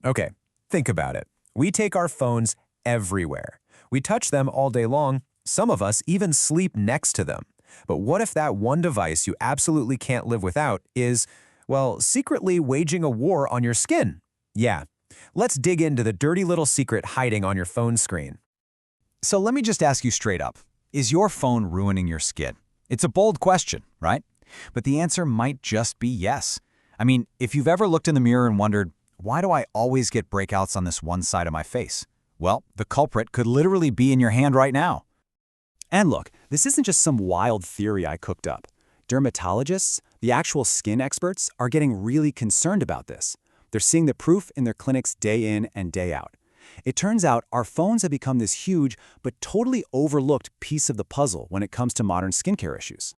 Okay, think about it. We take our phones everywhere. We touch them all day long. Some of us even sleep next to them. But what if that one device you absolutely can't live without is, well, secretly waging a war on your skin? Yeah. Let's dig into the dirty little secret hiding on your phone screen. So let me just ask you straight up. Is your phone ruining your skin? It's a bold question, right? But the answer might just be yes. I mean, if you've ever looked in the mirror and wondered, why do I always get breakouts on this one side of my face? Well, the culprit could literally be in your hand right now. And look, this isn't just some wild theory I cooked up. Dermatologists, the actual skin experts, are getting really concerned about this. They're seeing the proof in their clinics day in and day out. It turns out our phones have become this huge but totally overlooked piece of the puzzle when it comes to modern skincare issues.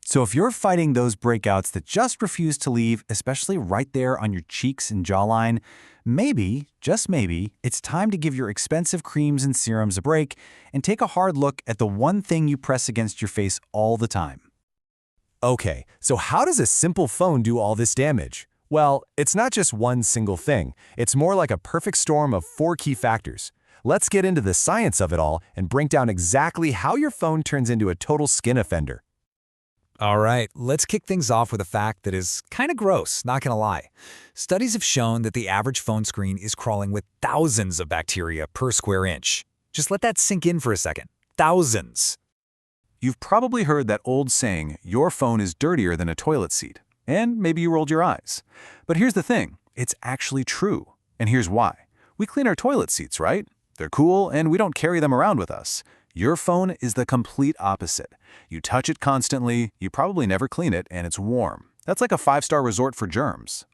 So if you're fighting those breakouts that just refuse to leave, especially right there on your cheeks and jawline, maybe, just maybe, it's time to give your expensive creams and serums a break and take a hard look at the one thing you press against your face all the time. Okay, so how does a simple phone do all this damage? Well, it's not just one single thing. It's more like a perfect storm of 4 key factors. Let's get into the science of it all and break down exactly how your phone turns into a total skin offender. All right, let's kick things off with a fact that is kind of gross, not gonna lie. Studies have shown that the average phone screen is crawling with thousands of bacteria per square inch. Just let that sink in for a second. Thousands. You've probably heard that old saying, your phone is dirtier than a toilet seat. And maybe you rolled your eyes. But here's the thing, it's actually true. And here's why. We clean our toilet seats, right? They're cool and we don't carry them around with us. Your phone is the complete opposite. You touch it constantly, you probably never clean it, and it's warm. That's like a 5-star resort for germs.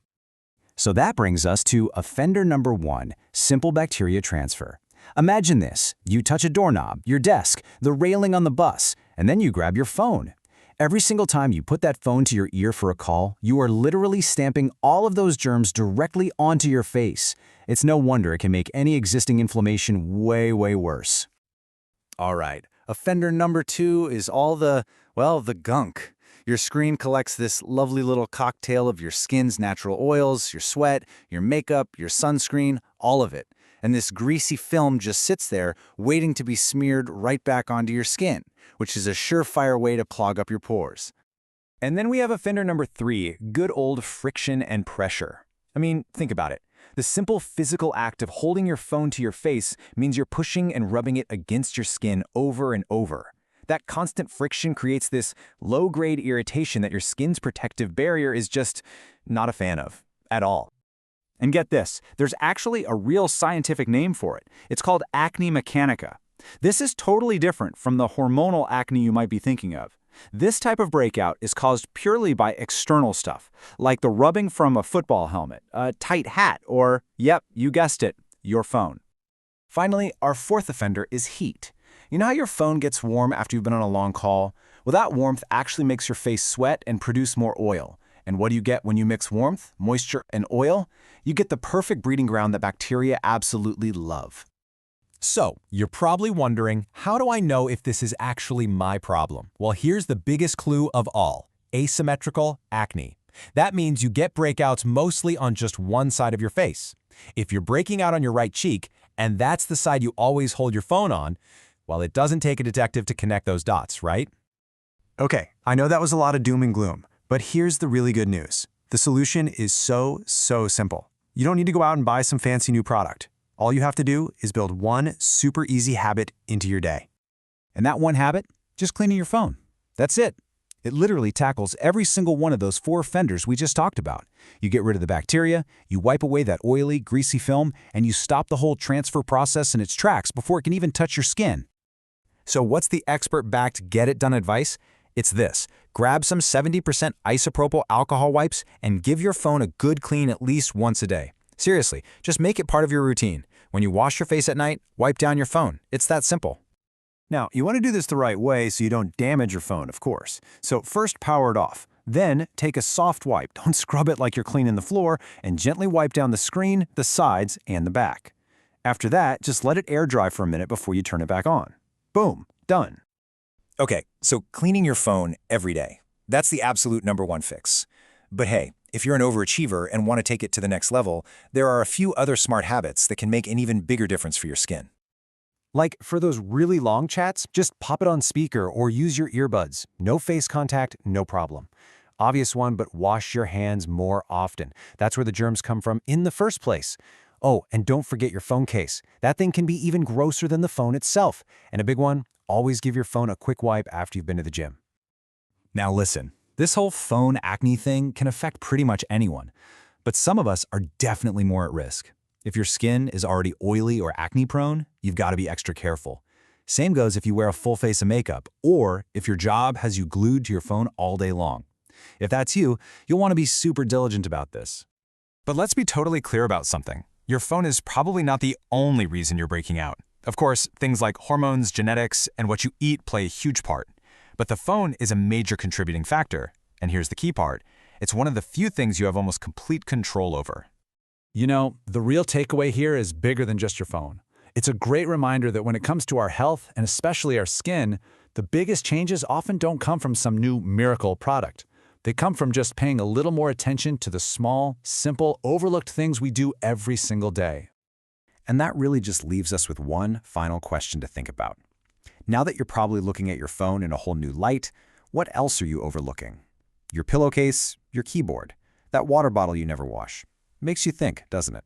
So that brings us to offender number 1, simple bacteria transfer. Imagine this. You touch a doorknob, your desk, the railing on the bus, and then you grab your phone. Every single time you put that phone to your ear for a call, you are literally stamping all of those germs directly onto your face. It's no wonder it can make any existing inflammation way, way worse. All right, offender number 2 is all the gunk. Your screen collects this lovely little cocktail of your skin's natural oils, your sweat, your makeup, your sunscreen, all of it. And this greasy film just sits there waiting to be smeared right back onto your skin, which is a surefire way to clog up your pores. And then we have offender number 3, good old friction and pressure. I mean, think about it. The simple physical act of holding your phone to your face means you're pushing and rubbing it against your skin over and over. That constant friction creates this low-grade irritation that your skin's protective barrier is just not a fan of at all. And get this, there's actually a real scientific name for it. It's called acne mechanica. This is totally different from the hormonal acne you might be thinking of. This type of breakout is caused purely by external stuff, like the rubbing from a football helmet, a tight hat, or, yep, you guessed it, your phone. Finally, our 4th offender is heat. You know how your phone gets warm after you've been on a long call? Well, that warmth actually makes your face sweat and produce more oil. And what do you get when you mix warmth, moisture, and oil? You get the perfect breeding ground that bacteria absolutely love. So, you're probably wondering, how do I know if this is actually my problem? Well, here's the biggest clue of all: asymmetrical acne. That means you get breakouts mostly on just one side of your face. If you're breaking out on your right cheek, and that's the side you always hold your phone on, well, it doesn't take a detective to connect those dots, right? Okay, I know that was a lot of doom and gloom, but here's the really good news. The solution is so simple. You don't need to go out and buy some fancy new product. All you have to do is build one super easy habit into your day. And that one habit? Just cleaning your phone. That's it. It literally tackles every single one of those 4 offenders we just talked about. You get rid of the bacteria, you wipe away that oily, greasy film, and you stop the whole transfer process in its tracks before it can even touch your skin. So what's the expert-backed get-it-done advice? It's this. Grab some 70% isopropyl alcohol wipes and give your phone a good clean at least once a day. Seriously, just make it part of your routine. When you wash your face at night, wipe down your phone. It's that simple. Now, you want to do this the right way so you don't damage your phone, of course. So first power it off. Then take a soft wipe. Don't scrub it like you're cleaning the floor, and gently wipe down the screen, the sides, and the back. After that, just let it air dry for a minute before you turn it back on. Boom, done. Okay, so cleaning your phone every day. That's the absolute #1 fix. But hey, If you're an overachiever and want to take it to the next level, there are a few other smart habits that can make an even bigger difference for your skin. Like for those really long chats, just pop it on speaker or use your earbuds. No face contact, no problem. Obvious one, but wash your hands more often. That's where the germs come from in the first place. Oh, and don't forget your phone case. That thing can be even grosser than the phone itself. And a big one, always give your phone a quick wipe after you've been to the gym. Now listen, this whole phone acne thing can affect pretty much anyone, but some of us are definitely more at risk. If your skin is already oily or acne prone, you've got to be extra careful. Same goes if you wear a full face of makeup or if your job has you glued to your phone all day long. If that's you, you'll want to be super diligent about this. But let's be totally clear about something. Your phone is probably not the only reason you're breaking out. Of course, things like hormones, genetics, and what you eat play a huge part. But the phone is a major contributing factor. And here's the key part. It's one of the few things you have almost complete control over. You know, the real takeaway here is bigger than just your phone. It's a great reminder that when it comes to our health, and especially our skin, the biggest changes often don't come from some new miracle product. They come from just paying a little more attention to the small, simple, overlooked things we do every single day. And that really just leaves us with one final question to think about. Now that you're probably looking at your phone in a whole new light, what else are you overlooking? Your pillowcase, your keyboard, that water bottle you never wash. Makes you think, doesn't it?